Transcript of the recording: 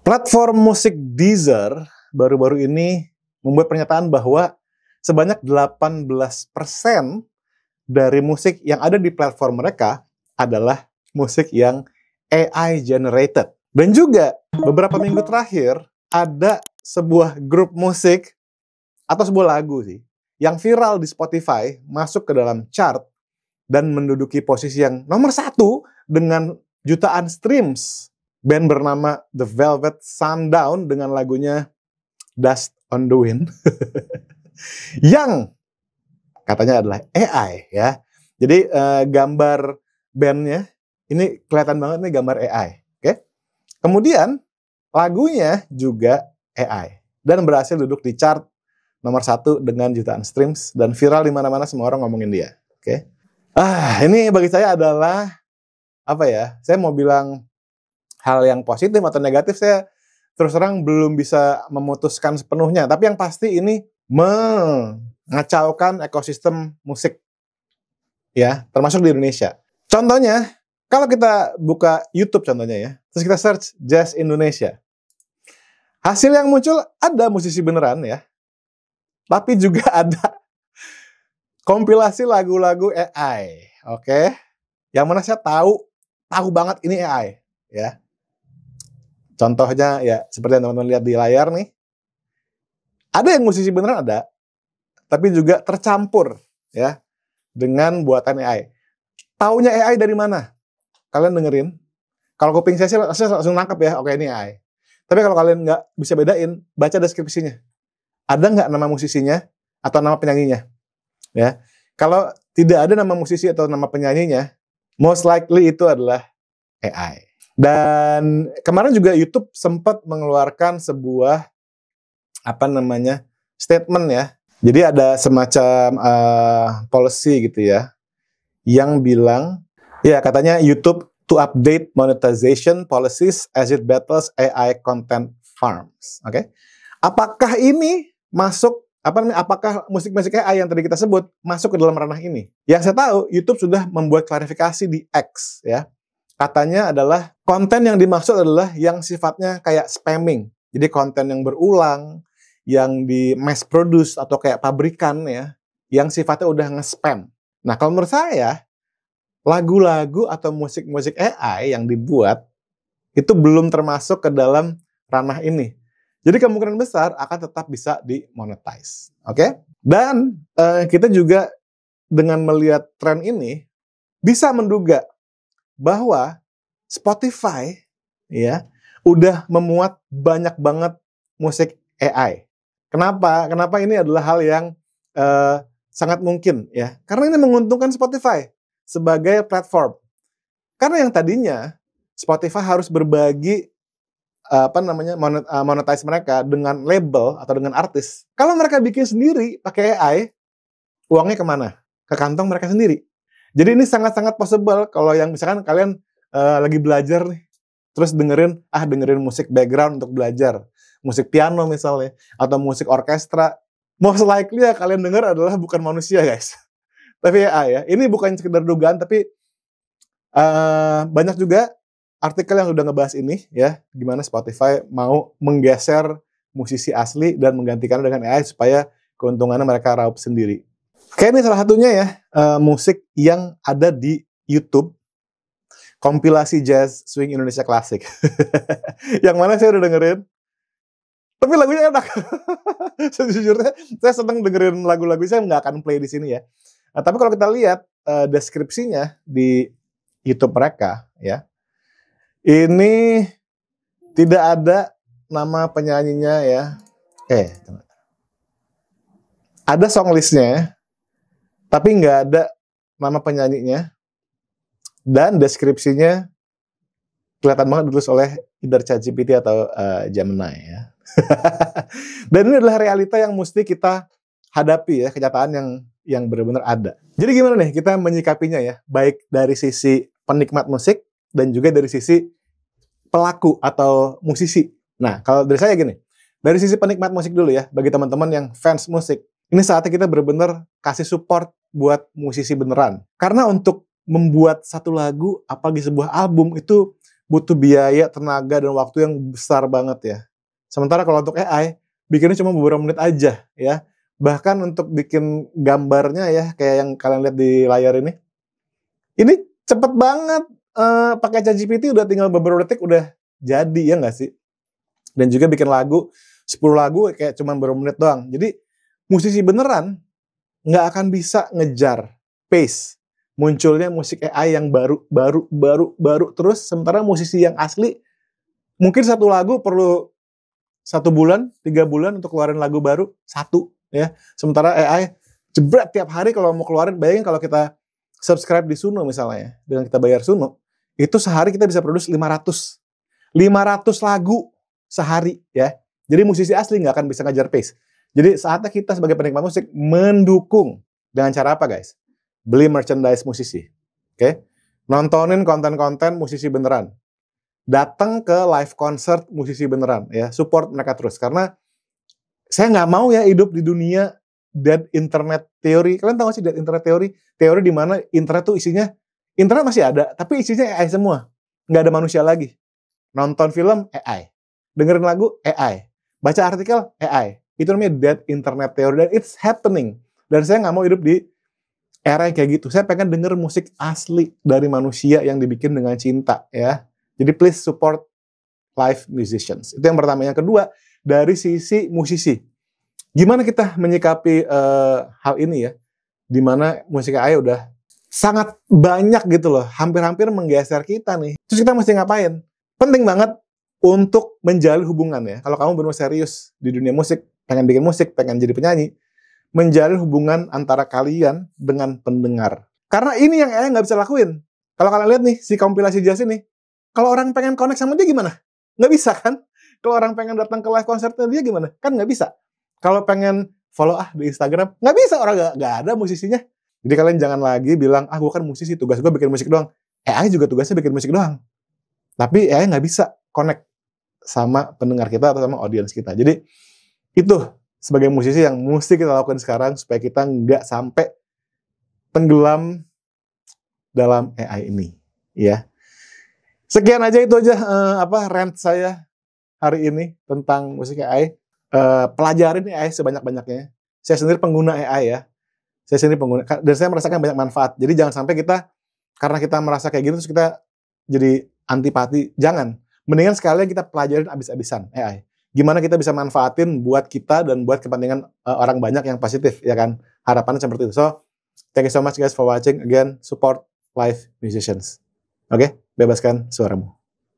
Platform musik Deezer baru-baru ini membuat pernyataan bahwa sebanyak 18% dari musik yang ada di platform mereka adalah musik yang AI generated. Dan juga beberapa minggu terakhir ada sebuah grup musik atau sebuah lagu sih yang viral di Spotify masuk ke dalam chart dan menduduki posisi yang nomor 1 dengan jutaan streams. Band bernama The Velvet Sundown dengan lagunya Dust on the Wind yang katanya adalah AI ya. Jadi gambar bandnya ini kelihatan banget nih gambar AI. Oke? Kemudian lagunya juga AI dan berhasil duduk di chart nomor 1 dengan jutaan streams dan viral di mana-mana, semua orang ngomongin dia. Oke? Ini bagi saya adalah apa ya? Saya mau bilang hal yang positif atau negatif, saya terus terang belum bisa memutuskan sepenuhnya. Tapi yang pasti ini mengacaukan ekosistem musik, ya, termasuk di Indonesia. Contohnya, kalau kita buka YouTube contohnya ya, terus kita search Jazz Indonesia. Hasil yang muncul ada musisi beneran ya, tapi juga ada kompilasi lagu-lagu AI, oke? Yang mana saya tahu banget ini AI, ya. Contohnya ya seperti yang teman-teman lihat di layar nih. Ada yang musisi beneran ada, tapi juga tercampur ya dengan buatan AI. Taunya AI dari mana? Kalian dengerin. Kalau kuping saya langsung nangkep ya, oke ini AI. Tapi kalau kalian nggak bisa bedain, baca deskripsinya. Ada nggak nama musisinya atau nama penyanyinya? Ya. Kalau tidak ada nama musisi atau nama penyanyinya, most likely itu adalah AI. Dan kemarin juga YouTube sempat mengeluarkan sebuah statement ya. Jadi ada semacam policy gitu ya, yang bilang ya katanya YouTube to update monetization policies as it battles AI content farms. Oke? Apakah ini masuk apakah musik-musik AI yang tadi kita sebut masuk ke dalam ranah ini? Yang saya tahu YouTube sudah membuat klarifikasi di X ya. Katanya adalah konten yang dimaksud adalah yang sifatnya kayak spamming. Jadi konten yang berulang, yang di mass produce atau kayak pabrikan ya, yang sifatnya udah nge-spam. Nah, kalau menurut saya, lagu-lagu atau musik-musik AI yang dibuat itu belum termasuk ke dalam ranah ini. Jadi kemungkinan besar akan tetap bisa dimonetize. Oke? Dan kita juga dengan melihat tren ini bisa menduga bahwa Spotify ya udah memuat banyak banget musik AI. Kenapa? Kenapa ini adalah hal yang sangat mungkin ya? Karena ini menguntungkan Spotify sebagai platform. Karena yang tadinya Spotify harus berbagi monetize mereka dengan label atau dengan artis. Kalau mereka bikin sendiri pakai AI, uangnya kemana? Ke kantong mereka sendiri. Jadi ini sangat-sangat possible kalau yang misalkan kalian lagi belajar nih, terus dengerin musik background untuk belajar, musik piano misalnya, atau musik orkestra, most likely ya kalian denger adalah bukan manusia guys, tapi AI ya. Ini bukan sekedar dugaan, tapi banyak juga artikel yang udah ngebahas ini ya, gimana Spotify mau menggeser musisi asli dan menggantikannya dengan AI supaya keuntungannya mereka raup sendiri. Oke, ini salah satunya ya, musik yang ada di YouTube, kompilasi Jazz Swing Indonesia Classic. Yang mana saya udah dengerin, tapi lagunya enak. Sejujurnya, saya seneng dengerin lagu-lagu, saya nggak akan play di sini ya. Nah, tapi kalau kita lihat deskripsinya di YouTube mereka, ya, ini tidak ada nama penyanyinya ya. Ada song listnya, tapi nggak ada nama penyanyinya, dan deskripsinya kelihatan banget ditulis oleh either ChatGPT atau Gemini ya. Dan ini adalah realita yang mesti kita hadapi ya, kenyataan yang benar-benar ada. Jadi gimana nih kita menyikapinya ya, baik dari sisi penikmat musik dan juga dari sisi pelaku atau musisi. Nah, kalau dari saya gini, dari sisi penikmat musik dulu ya, bagi teman-teman yang fans musik, ini saatnya kita benar-benar kasih support buat musisi beneran. Karena untuk membuat satu lagu, apalagi sebuah album, itu butuh biaya, tenaga, dan waktu yang besar banget ya. Sementara kalau untuk AI, bikinnya cuma beberapa menit aja ya. Bahkan untuk bikin gambarnya ya, kayak yang kalian lihat di layar ini cepet banget. Pakai ChatGPT udah tinggal beberapa detik udah jadi, ya nggak sih? Dan juga bikin lagu, 10 lagu kayak cuma beberapa menit doang. Jadi musisi beneran nggak akan bisa ngejar pace munculnya musik AI yang baru terus, sementara musisi yang asli mungkin satu lagu perlu 1 bulan, 3 bulan untuk keluarin lagu baru satu ya. Sementara AI jebret tiap hari kalau mau keluarin. Bayangin kalau kita subscribe di Suno misalnya ya, dengan kita bayar Suno, itu sehari kita bisa produce 500 lagu sehari ya. Jadi musisi asli nggak akan bisa ngejar pace. Jadi saatnya kita sebagai penikmat musik mendukung. Dengan cara apa guys? Beli merchandise musisi. Oke? Nontonin konten-konten musisi beneran. Datang ke live concert musisi beneran ya. Support mereka terus. Karena saya nggak mau ya hidup di dunia dead internet theory. Kalian tahu gak sih dead internet theory? Teori di mana internet tuh isinya, internet masih ada, tapi isinya AI semua. Nggak ada manusia lagi. Nonton film, AI. Dengerin lagu, AI. Baca artikel, AI. Itu namanya dead internet theory. Dan it's happening. Dan saya nggak mau hidup di era yang kayak gitu. Saya pengen denger musik asli dari manusia yang dibikin dengan cinta ya. Jadi please support live musicians. Itu yang pertama. Yang kedua, dari sisi musisi. Gimana kita menyikapi hal ini ya? Dimana musik AI udah sangat banyak gitu loh. Hampir-hampir menggeser kita nih. Terus kita mesti ngapain? Penting banget untuk menjalin hubungan ya. Kalau kamu benar serius di dunia musik, pengen bikin musik, pengen jadi penyanyi, menjalin hubungan antara kalian dengan pendengar. Karena ini yang AI nggak bisa lakuin. Kalau kalian lihat nih, si kompilasi jazz ini, kalau orang pengen connect sama dia gimana? Nggak bisa kan? Kalau orang pengen datang ke live konsernya dia gimana? Kan nggak bisa. Kalau pengen follow di Instagram, nggak bisa, orang nggak ada musisinya. Jadi kalian jangan lagi bilang, gue kan musisi, tugas gue bikin musik doang. AI juga tugasnya bikin musik doang. Tapi AI nggak bisa connect sama pendengar kita atau sama audiens kita. Jadi itu sebagai musisi yang mesti kita lakukan sekarang supaya kita nggak sampai tenggelam dalam AI ini, ya. Sekian aja, itu aja rant saya hari ini tentang musik AI. Pelajarin AI sebanyak-banyaknya. Saya sendiri pengguna AI ya. Saya sendiri pengguna dan saya merasakan banyak manfaat. Jadi jangan sampai kita karena kita merasa kayak gitu terus kita jadi antipati. Jangan. Mendingan sekalian kita pelajarin abis-abisan AI. Gimana kita bisa manfaatin buat kita dan buat kepentingan orang banyak yang positif, ya kan? Harapannya seperti itu. So, thank you so much guys for watching. Again, support live musicians. Oke? Bebaskan suaramu.